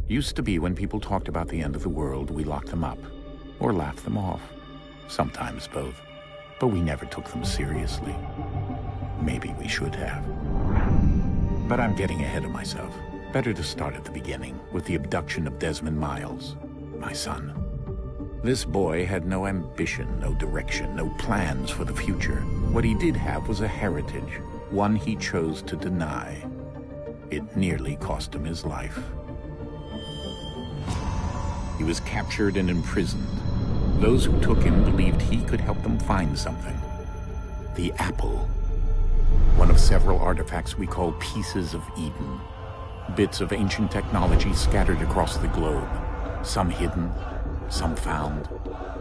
Used to be when people talked about the end of the world, we locked them up. Or laughed them off. Sometimes both. But we never took them seriously. Maybe we should have. But I'm getting ahead of myself. Better to start at the beginning, with the abduction of Desmond Miles, my son. This boy had no ambition, no direction, no plans for the future. What he did have was a heritage, one he chose to deny. It nearly cost him his life. He was captured and imprisoned. Those who took him believed he could help them find something. The apple. One of several artifacts we call pieces of Eden. Bits of ancient technology scattered across the globe. Some hidden, some found,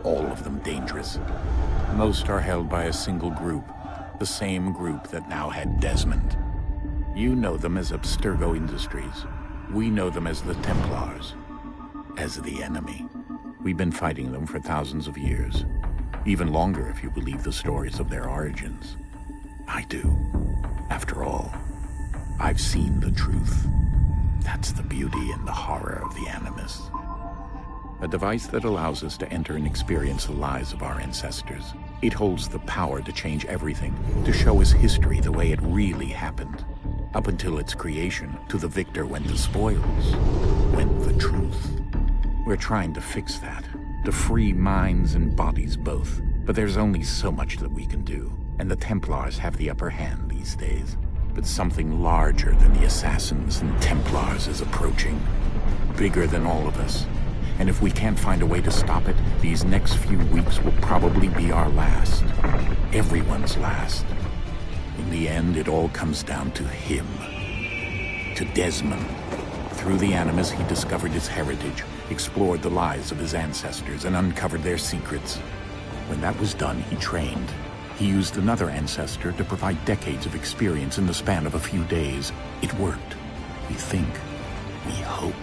all of them dangerous. Most are held by a single group, the same group that now had Desmond. You know them as Abstergo Industries. We know them as the Templars, as the enemy. We've been fighting them for thousands of years, even longer if you believe the stories of their origins. I do. After all, I've seen the truth. That's the beauty and the horror of the Animus. A device that allows us to enter and experience the lives of our ancestors. It holds the power to change everything, to show us history the way it really happened. Up until its creation, to the victor went the spoils, went the truth. We're trying to fix that, to free minds and bodies both. But there's only so much that we can do, and the Templars have the upper hand these days. But something larger than the Assassins and Templars is approaching, bigger than all of us. And if we can't find a way to stop it, these next few weeks will probably be our last. Everyone's last. In the end, it all comes down to him. To Desmond. Through the Animus, he discovered his heritage, explored the lives of his ancestors, and uncovered their secrets. When that was done, he trained. He used another ancestor to provide decades of experience in the span of a few days. It worked. We think. We hope.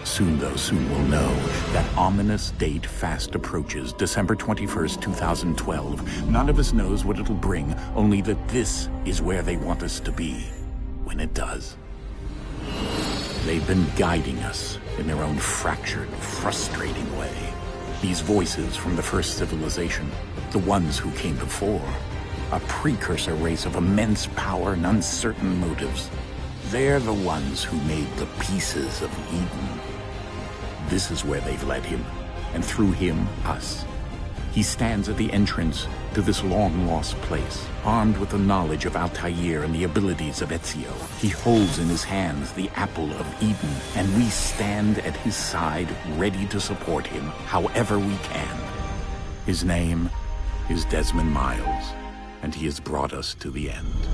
Soon, though, soon we'll know. That ominous date fast approaches, December 21st, 2012. None of us knows what it'll bring, only that this is where they want us to be, when it does. They've been guiding us in their own fractured, frustrating way. These voices from the first civilization, the ones who came before, a precursor race of immense power and uncertain motives. They're the ones who made the pieces of Eden. This is where they've led him, and through him, us. He stands at the entrance to this long-lost place, armed with the knowledge of Altair and the abilities of Ezio. He holds in his hands the apple of Eden, and we stand at his side, ready to support him, however we can. His name is Desmond Miles, and he has brought us to the end.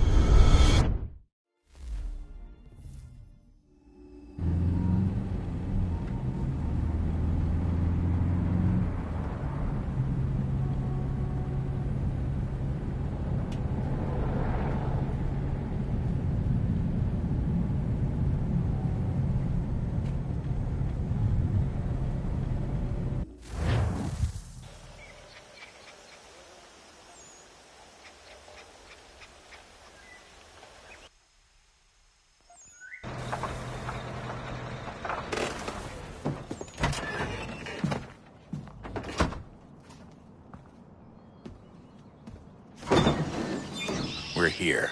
We're here.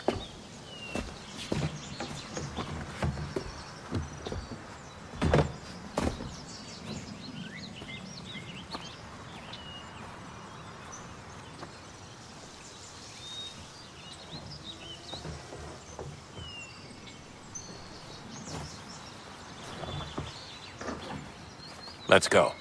Let's go.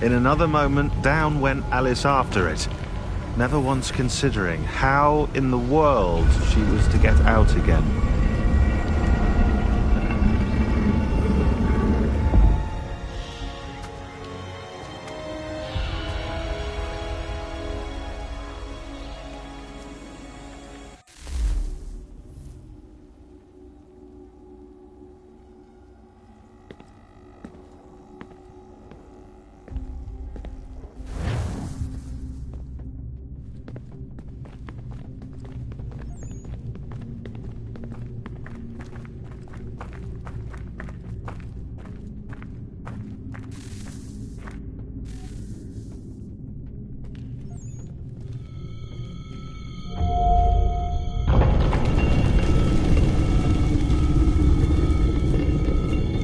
In another moment, down went Alice after it, never once considering how in the world she was to get out again.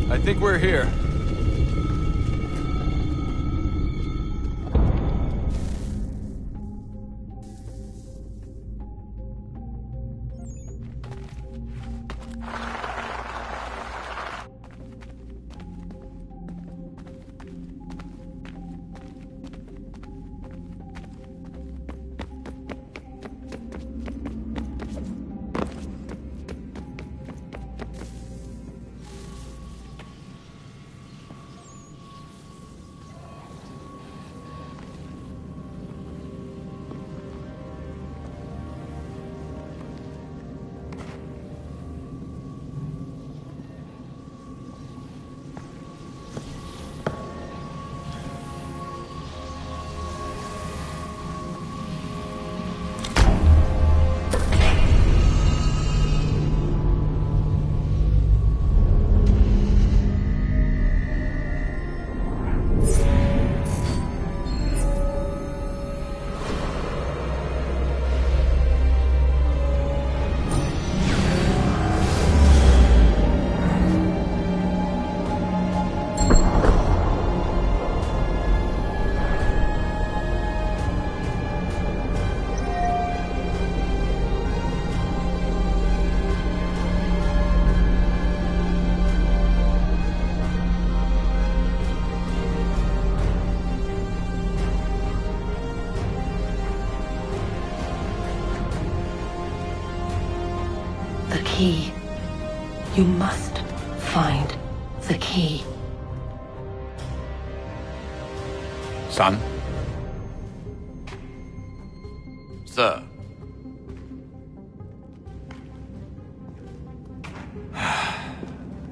I think we're here. The key. You must find the key. Son? Sir.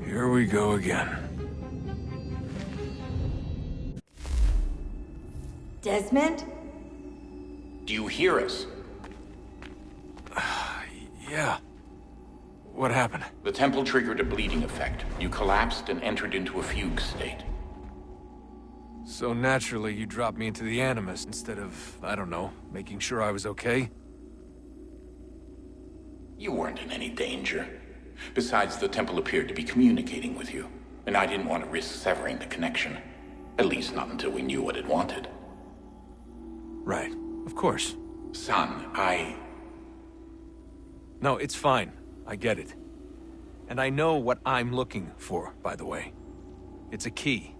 Here we go again. Desmond? Do you hear us? Yeah. What happened? The temple triggered a bleeding effect. You collapsed and entered into a fugue state. So naturally, you dropped me into the Animus instead of, I don't know, making sure I was okay? You weren't in any danger. Besides, the temple appeared to be communicating with you, and I didn't want to risk severing the connection. At least not until we knew what it wanted. Right. Of course. Son, No, it's fine. I get it. And I know what I'm looking for, by the way. It's a key.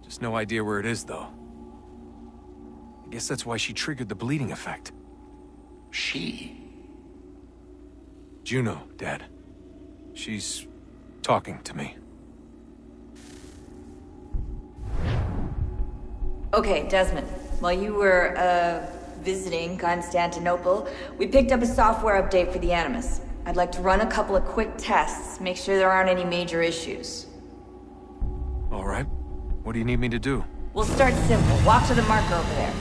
Just no idea where it is, though. I guess that's why she triggered the bleeding effect. She? Juno, Dad. She's talking to me. Okay, Desmond. While you were, visiting Constantinople, we picked up a software update for the Animus. I'd like to run a couple of quick tests, make sure there aren't any major issues. All right. What do you need me to do? We'll start simple. Walk to the marker over there.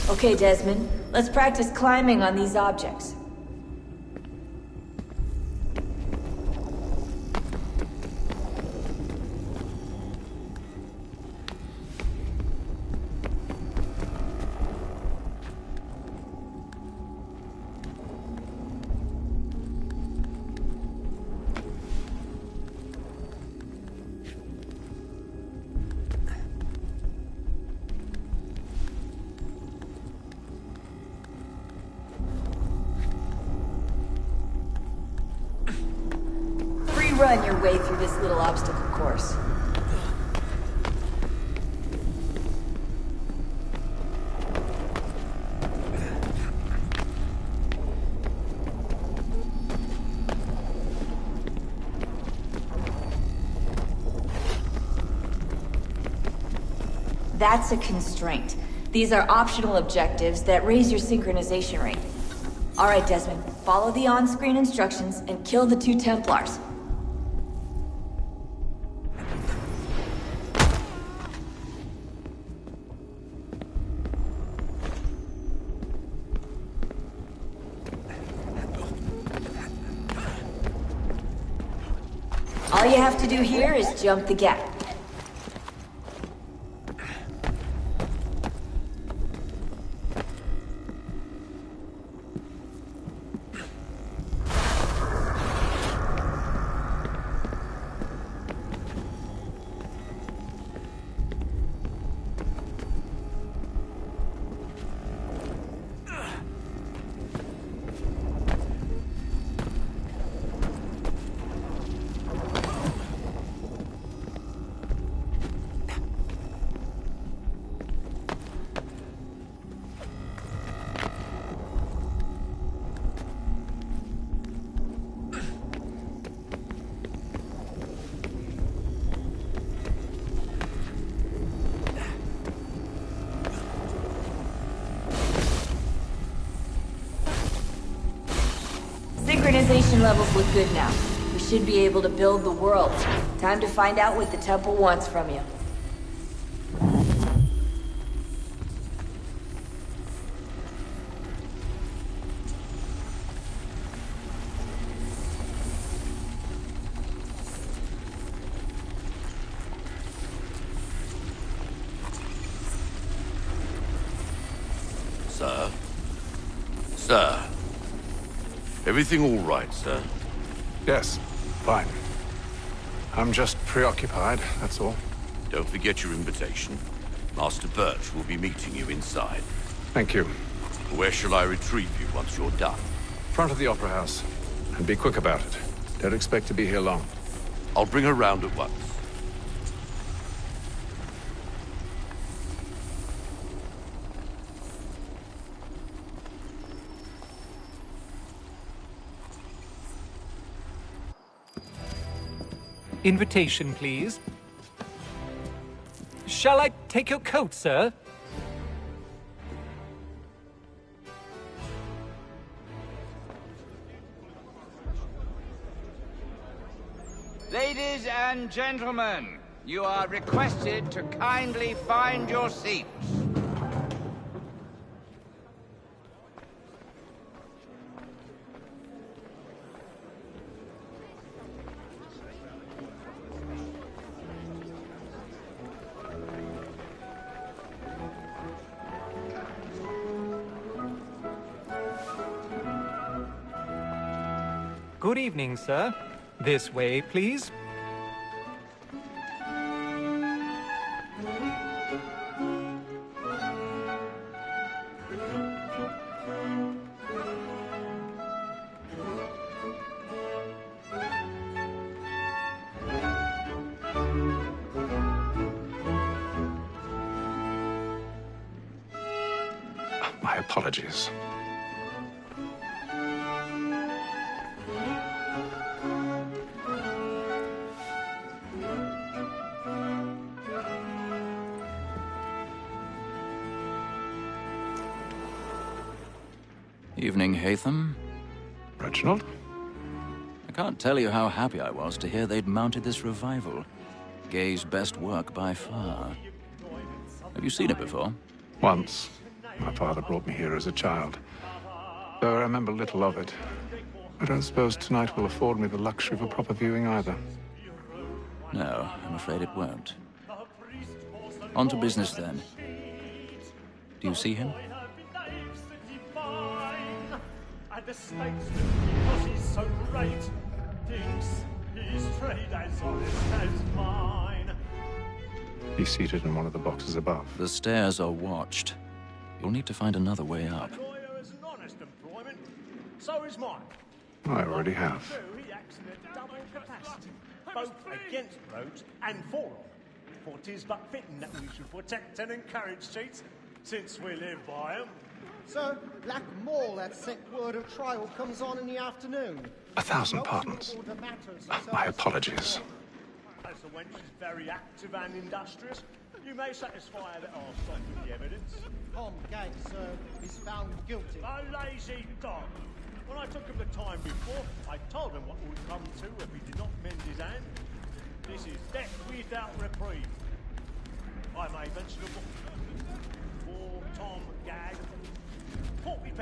Okay, Desmond. Let's practice climbing on these objects. run your way through this little obstacle course. That's a constraint. These are optional objectives that raise your synchronization rate. All right, Desmond, follow the on-screen instructions and kill the 2 Templars. All you have to do here is jump the gap. Synchronization levels look good now. We should be able to build the world. Time to find out what the temple wants from you. Sir? Sir? Everything all right, sir? Yes, fine. I'm just preoccupied, that's all. Don't forget your invitation. Master Birch will be meeting you inside. Thank you. Where shall I retrieve you once you're done? Front of the Opera House. And be quick about it. Don't expect to be here long. I'll bring her round at once. Invitation, please. Shall I take your coat, sir? Ladies and gentlemen, you are requested to kindly find your seats. Good evening, sir. This way, please. My apologies. Evening, Hatham. Reginald? I can't tell you how happy I was to hear they'd mounted this revival. Gay's best work by far. Have you seen it before? Once. My father brought me here as a child. Though I remember little of it. I don't suppose tonight will afford me the luxury of a proper viewing either. No, I'm afraid it won't. On to business, then. Do you see him? The stakes because he's so great, thinks his trade as honest as mine. He's seated in one of the boxes above. The stairs are watched. You'll need to find another way up. A lawyer is an honest employment, so is mine. I already have. He acts in a double capacity, both against roads and for on. For 'tis but fitting that we should protect and encourage cheats, since we live by 'em. So, like more that set word of trial comes on in the afternoon. 1,000 pardons. My apologies. As the wench is very active and industrious, you may satisfy her that I'll stop with the evidence. Tom Gag, sir, is found guilty. A lazy dog. When I took him the time before, I told him what would come to if he did not mend his hand. This is death without reprieve. I may mention a book. For Tom Gag, £40.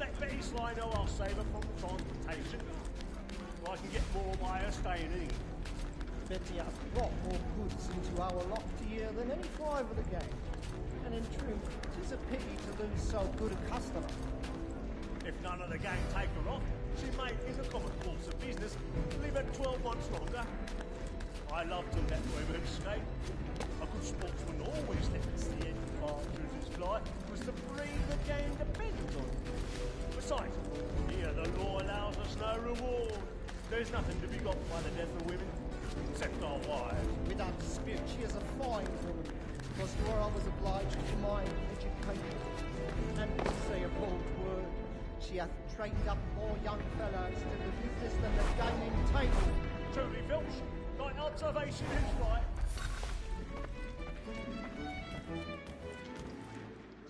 Let Betty Sly know I'll save her from transportation. I can get more by her staying in. Betty has brought more goods into our loft here than any five of the gang. And in truth, 'tis a pity to lose so good a customer. If none of the gang take her off, she may, in the common course of business, leave her 12 months longer. I love to let women escape. A good sportsman always lets the end partridges fly, because the breed the game depends on. Besides, here the law allows us no reward. There's nothing to be got by the death of women, except our wives. Without dispute, she is a fine woman, because to her I was obliged to my education. And to say a bold word, she hath trained up more young fellows to the business than the gaming table. Truly, Filch, thy observation is right.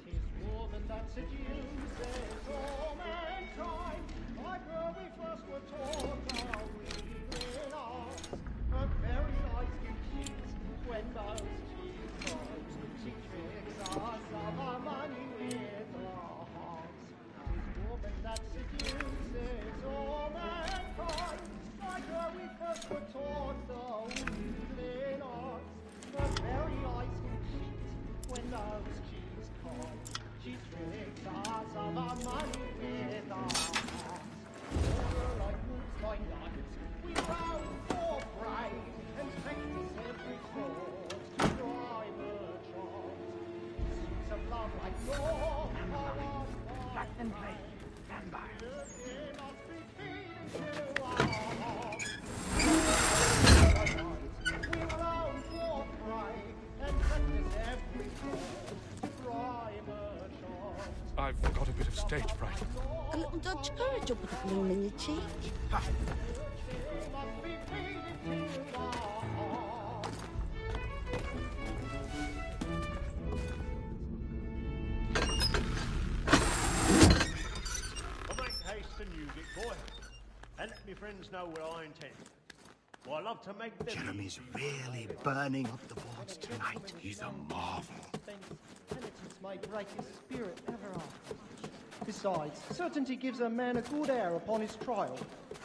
'Tis woman that seduces all mankind, like where we first were taught our reading arts. Her very eyes give cheese when those cheese comes. She tricks us of our money with our hearts. 'Tis woman that seduces all mankind, like where we first were taught the reading arts. Her very eyes give cheese when those cheese comes. She tricks us of our money with our hearts. Order like wolves by night, we roam for prey, and practice every sport to drive a chance. Suits of love like law are us by play. Stand by. It must be feeding to our hearts. We roam for prey, and practice every sport to drive a chance. I've got a bit of stage fright. A little dodge courage will put a bloom in your cheek. And let me friends know what I intend. For I love to make them... Jeremy's really burning up the boards tonight. He's a marvel. Penitence may break his spirit ever after. Besides, certainty gives a man a good air upon his trial,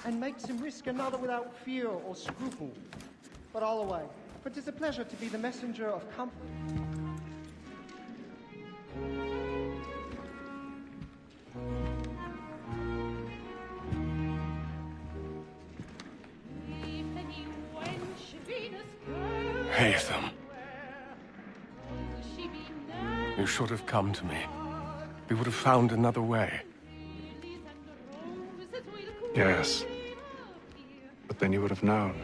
and makes him risk another without fear or scruple. But I'll away, for 'tis a pleasure to be the messenger of comfort. Haytham. You should have come to me. We would have found another way. Yes. But then you would have known.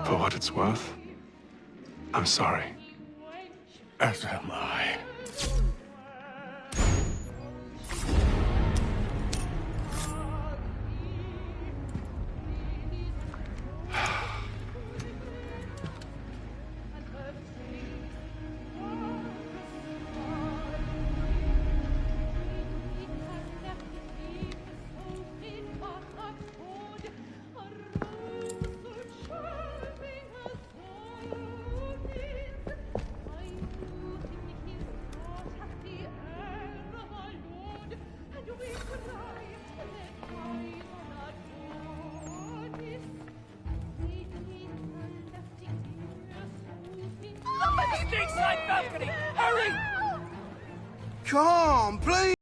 For what it's worth, I'm sorry. As am I. Hurry! Come, please!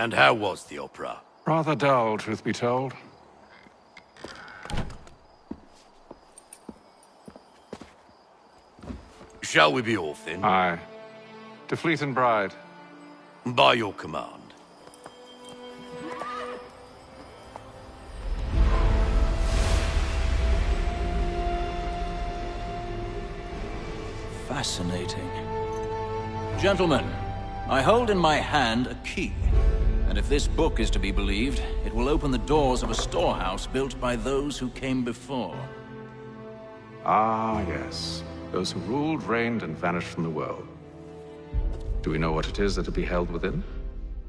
And how was the opera? Rather dull, truth be told. Shall we be off then? Aye. To Fleet and Bride. By your command. Fascinating. Gentlemen, I hold in my hand a key. And if this book is to be believed, it will open the doors of a storehouse built by those who came before. Ah, yes. Those who ruled, reigned, and vanished from the world. Do we know what it is that will be held within?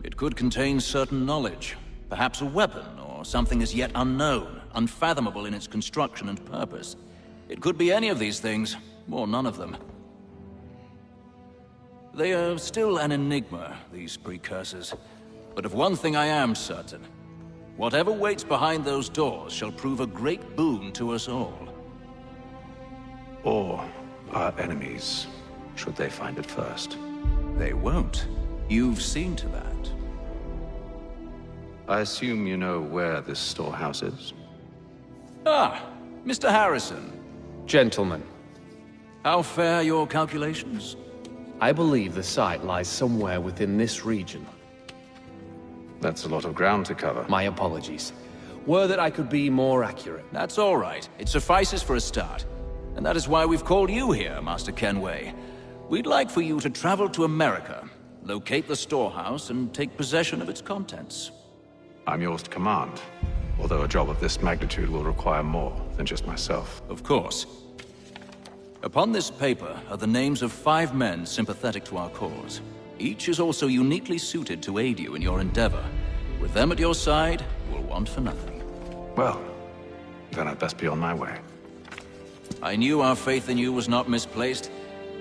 It could contain certain knowledge. Perhaps a weapon, or something as yet unknown, unfathomable in its construction and purpose. It could be any of these things, or none of them. They are still an enigma, these precursors. But of one thing I am certain. Whatever waits behind those doors shall prove a great boon to us all. Or our enemies, should they find it first. They won't. You've seen to that. I assume you know where this storehouse is? Ah, Mr. Harrison. Gentlemen. How fare your calculations? I believe the site lies somewhere within this region. That's a lot of ground to cover. My apologies. Were that I could be more accurate. That's all right. It suffices for a start. And that is why we've called you here, Master Kenway. We'd like for you to travel to America, locate the storehouse, and take possession of its contents. I'm yours to command, although a job of this magnitude will require more than just myself. Of course. Upon this paper are the names of 5 men sympathetic to our cause. Each is also uniquely suited to aid you in your endeavor. With them at your side, you will want for nothing. Well, then I'd best be on my way. I knew our faith in you was not misplaced.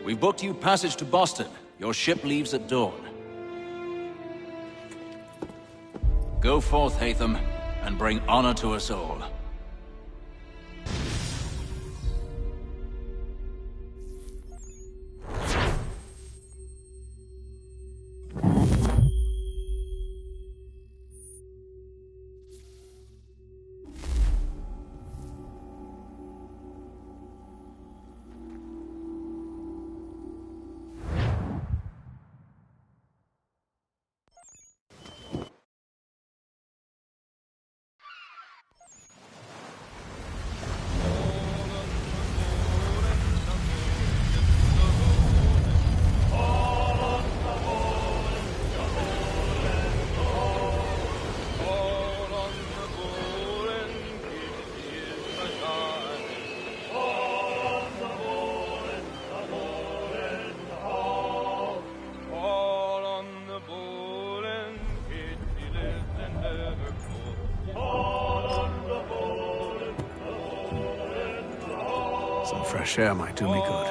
We've booked you passage to Boston. Your ship leaves at dawn. Go forth, Hatham, and bring honor to us all. Some fresh air might do me good.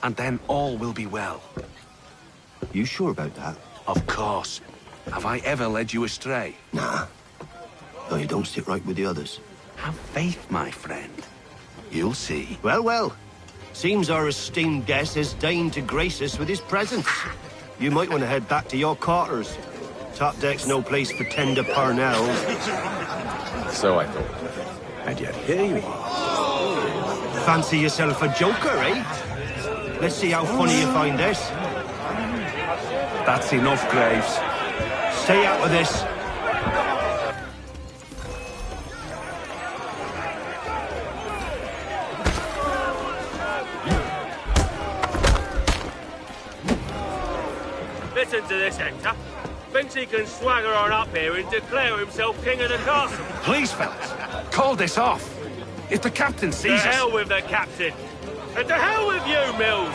And then all will be well. You sure about that? Of course. Have I ever led you astray? Nah. No, you don't stick right with the others. Have faith, my friend. You'll see. Well, well. Seems our esteemed guest has deigned to grace us with his presence. You might want to head back to your quarters. Top deck's no place for tender parnells. So I thought. And yet here you are. Fancy yourself a joker, eh? Let's see how funny you find this. That's enough, Graves. Stay out of this. Listen to this, Hector. Thinks he can swagger on up here and declare himself king of the castle. Please, fellas, call this off. If the captain sees us... To hell with the captain. And to hell with you, Mills.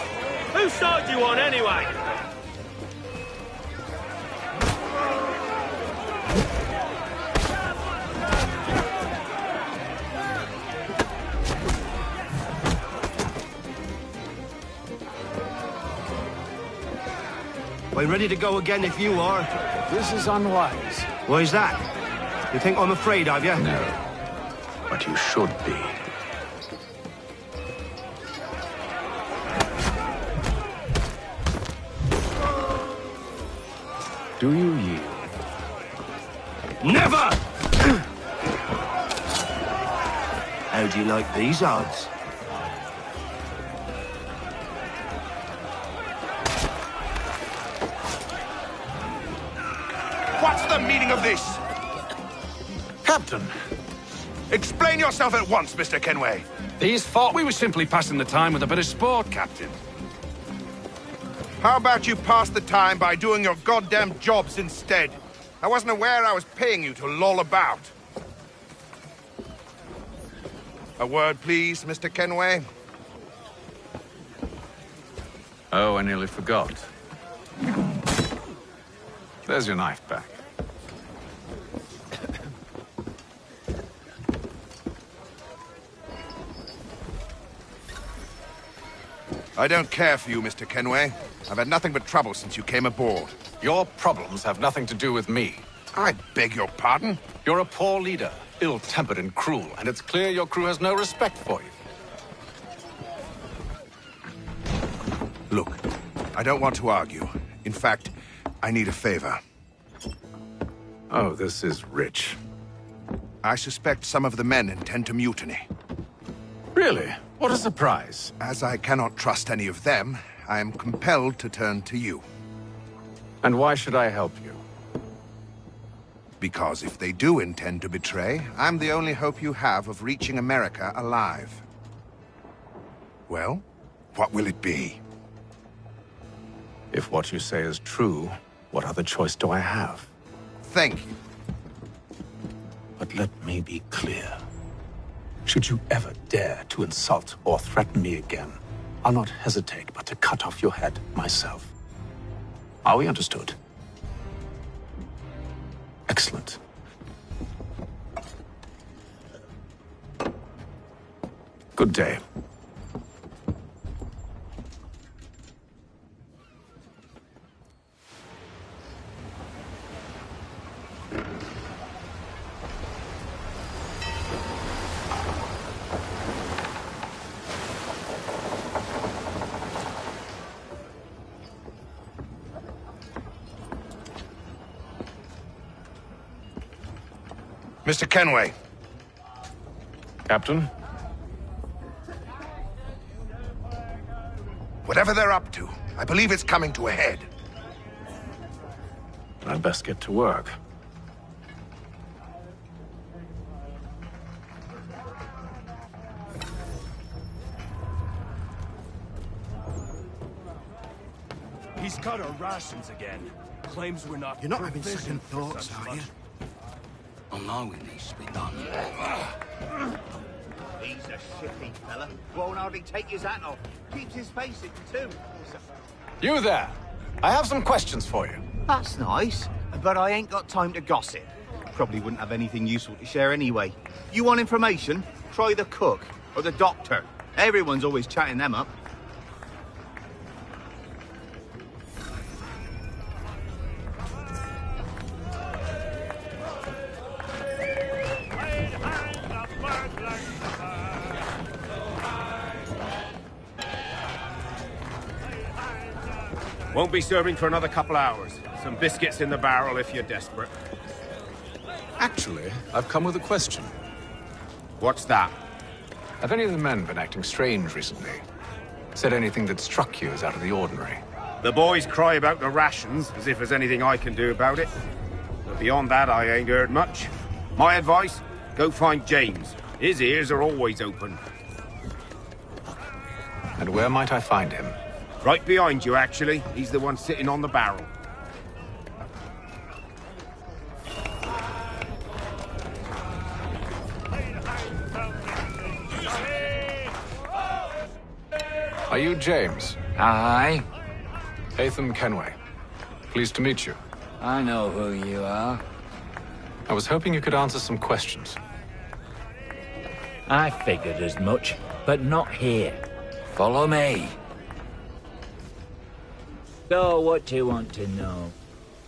Whose side you on, anyway? I'm ready to go again if you are. This is unwise. Why's that? You think I'm afraid of you? No. But you should be. Do you yield? Never! How do you like these odds? What's the meaning of this? Captain! Explain yourself at once, Mr. Kenway. These thought we were simply passing the time with a bit of sport, Captain. How about you pass the time by doing your goddamn jobs instead? I wasn't aware I was paying you to loll about. A word, please, Mr. Kenway. Oh, I nearly forgot. There's your knife back. I don't care for you, Mr. Kenway. I've had nothing but trouble since you came aboard. Your problems have nothing to do with me. I beg your pardon? You're a poor leader, ill-tempered and cruel, and it's clear your crew has no respect for you. Look, I don't want to argue. In fact, I need a favor. Oh, this is rich. I suspect some of the men intend to mutiny. Really? What a surprise. As I cannot trust any of them, I am compelled to turn to you. And why should I help you? Because if they do intend to betray, I'm the only hope you have of reaching America alive. Well, what will it be? If what you say is true, what other choice do I have? Thank you. But let me be clear. Should you ever dare to insult or threaten me again, I'll not hesitate but to cut off your head myself. Are we understood? Excellent. Good day. Mr. Kenway. Captain? Whatever they're up to, I believe it's coming to a head. I'd best get to work. He's got our rations again. Claims we're not. You're not having second thoughts, are you? I know it needs to be done. He's a shifty fella. Won't hardly take his hat off. Keeps his face in too. You there! I have some questions for you. That's nice, but I ain't got time to gossip. Probably wouldn't have anything useful to share anyway. You want information? Try the cook or the doctor. Everyone's always chatting them up. Won't be serving for another couple hours. Some biscuits in the barrel if you're desperate. Actually, I've come with a question. What's that? Have any of the men been acting strange recently? Said anything that struck you as out of the ordinary? The boys cry about the rations, as if there's anything I can do about it. But beyond that, I ain't heard much. My advice? Go find James. His ears are always open. And where might I find him? Right behind you, actually. He's the one sitting on the barrel. Are you James? Aye. Atham Kenway. Pleased to meet you. I know who you are. I was hoping you could answer some questions. I figured as much, but not here. Follow me. So, what do you want to know?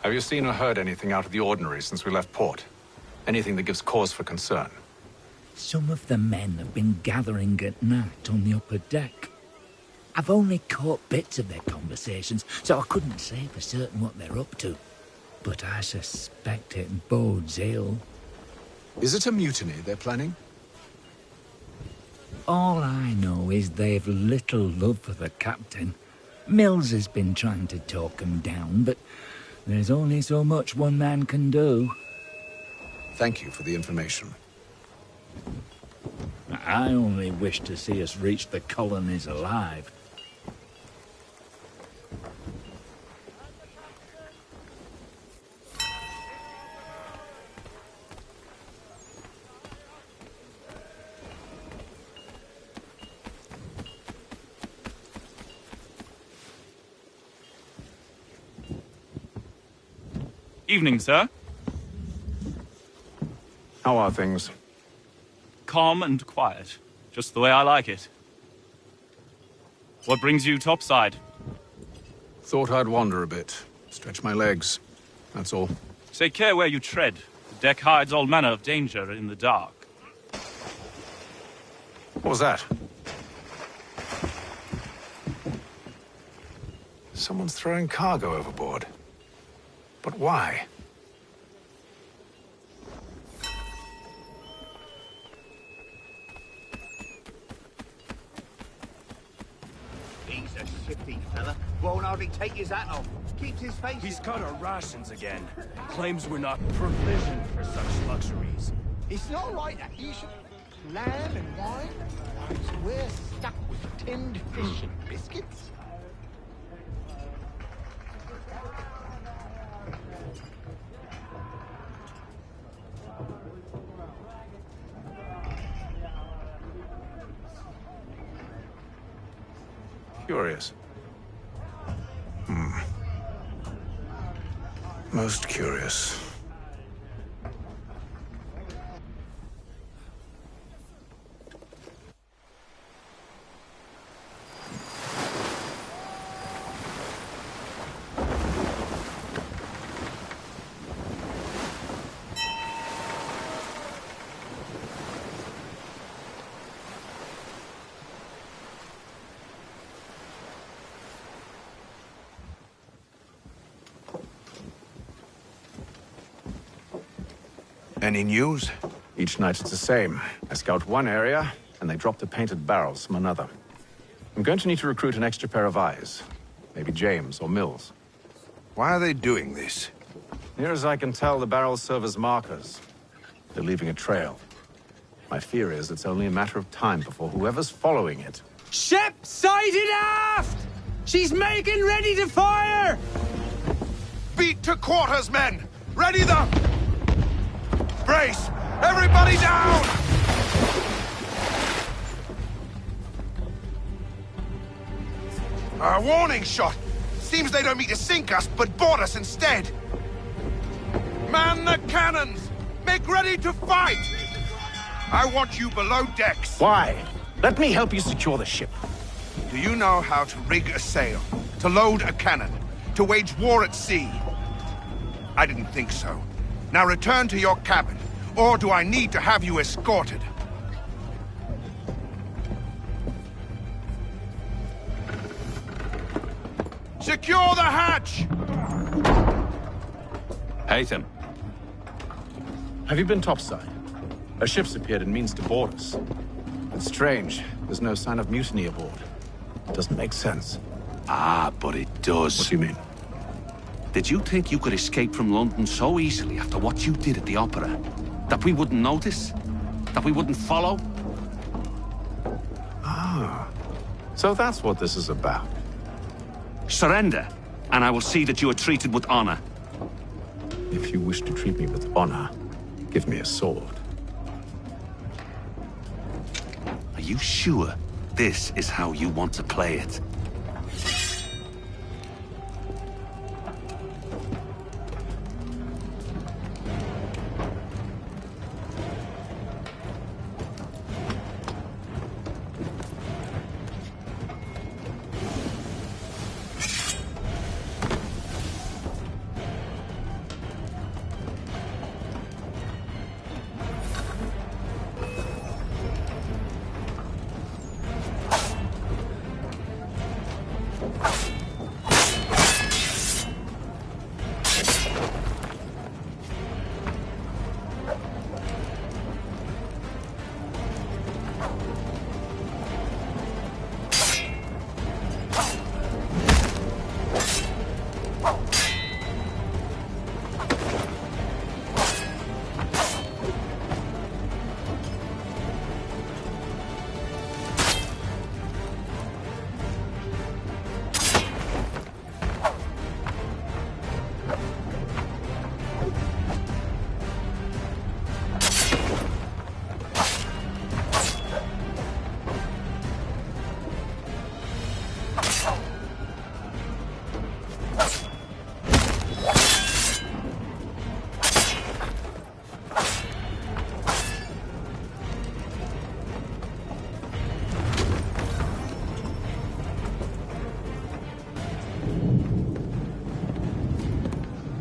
Have you seen or heard anything out of the ordinary since we left port? Anything that gives cause for concern? Some of the men have been gathering at night on the upper deck. I've only caught bits of their conversations, so I couldn't say for certain what they're up to. But I suspect it bodes ill. Is it a mutiny they're planning? All I know is they've little love for the captain. Mills has been trying to talk him down, but there's only so much one man can do. Thank you for the information. I only wish to see us reach the colonies alive. Evening, sir. How are things? Calm and quiet. Just the way I like it. What brings you topside? Thought I'd wander a bit. Stretch my legs. That's all. Take care where you tread. The deck hides all manner of danger in the dark. What was that? Someone's throwing cargo overboard. But why? He's a shifty fella. Won't hardly take his hat off. Keeps his face... He's cut our rations again. Claims we're not provisioned for such luxuries. It's not right that you should... Lamb and wine? Whilst we're stuck with tinned fish and biscuits? Curious. Most curious. Any news? Each night it's the same. I scout one area, and they drop the painted barrels from another. I'm going to need to recruit an extra pair of eyes. Maybe James or Mills. Why are they doing this? Near as I can tell, the barrels serve as markers. They're leaving a trail. My fear is it's only a matter of time before whoever's following it... Ship sighted aft! She's making ready to fire! Beat to quarters, men! Ready the... Brace! Everybody down! A warning shot! Seems they don't mean to sink us, but board us instead! Man the cannons! Make ready to fight! I want you below decks! Why? Let me help you secure the ship. Do you know how to rig a sail? To load a cannon? To wage war at sea? I didn't think so. Now return to your cabin, or do I need to have you escorted? Secure the hatch! Haytham. Have you been topside? A ship's appeared and means to board us. It's strange. There's no sign of mutiny aboard. It doesn't make sense. Ah, but it does. What do you mean? Did you think you could escape from London so easily after what you did at the opera? That we wouldn't notice? That we wouldn't follow? Ah. So that's what this is about. Surrender, and I will see that you are treated with honor. If you wish to treat me with honor, give me a sword. Are you sure this is how you want to play it?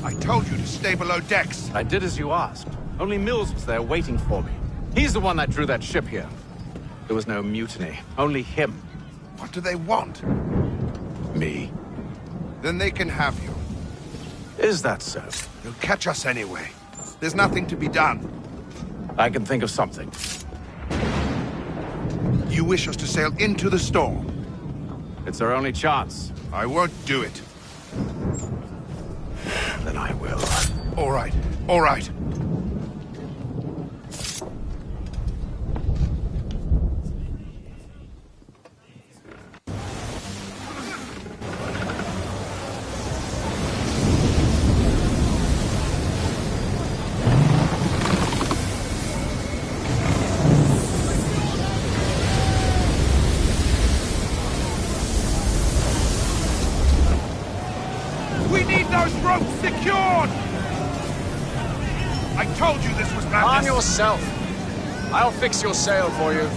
I told you to stay below decks. I did as you asked. Only Mills was there waiting for me. He's the one that drew that ship here. There was no mutiny, only him. What do they want? Me. Then they can have you. Is that so? They'll catch us anyway. There's nothing to be done. I can think of something. You wish us to sail into the storm? It's our only chance. I won't do it. Then I will. All right, all right. We need those ropes secured! I told you this was madness! Arm yourself! I'll fix your sail for you.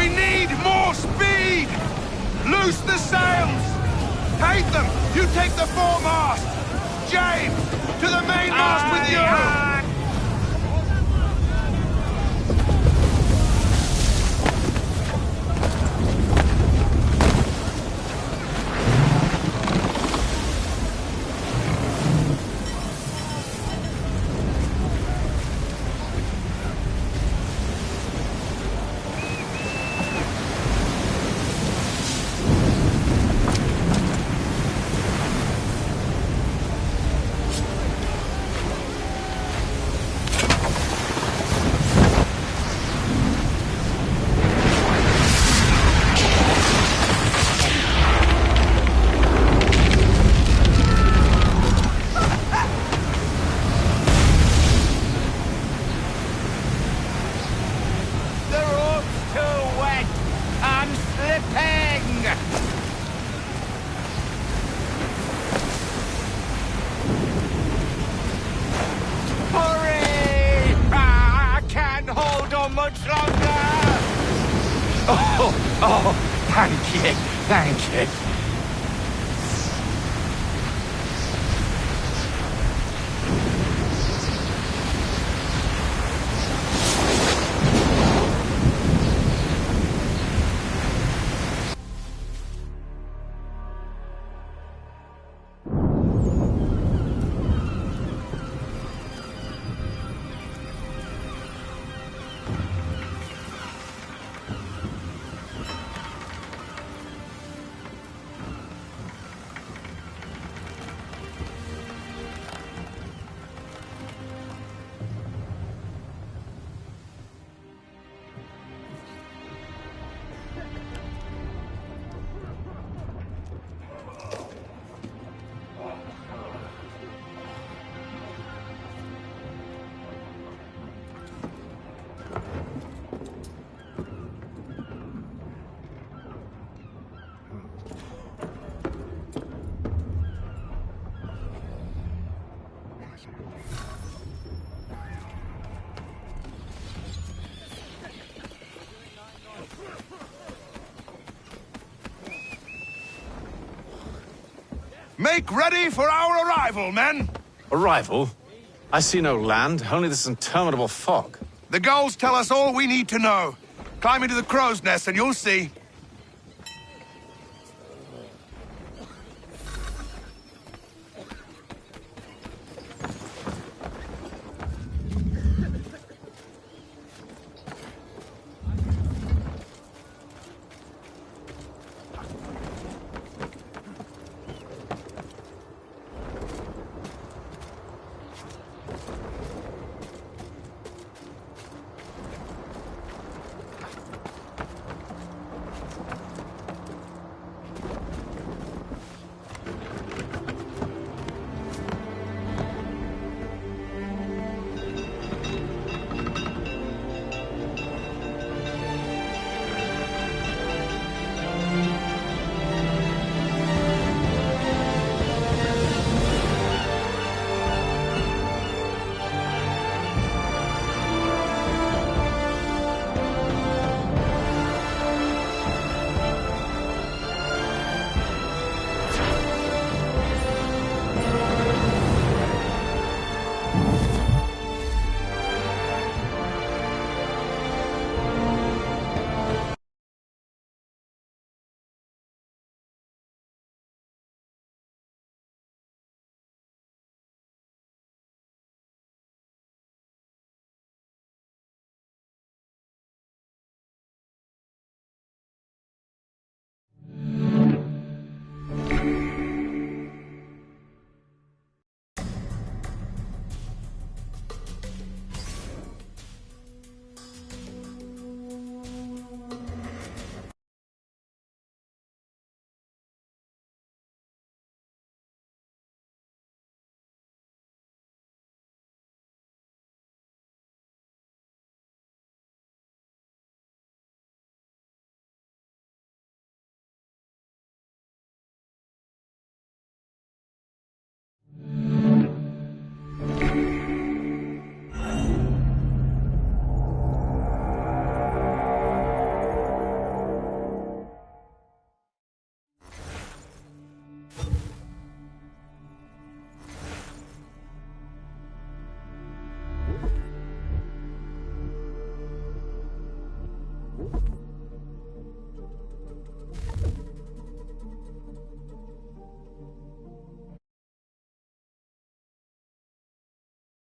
We need more speed! Loose the sails! Take them! You take the foremast! James! To the mainmast with you! Oh, thank you, thank you. Make ready for our arrival, men! Arrival? I see no land, only this interminable fog. The gulls tell us all we need to know. Climb into the crow's nest and you'll see.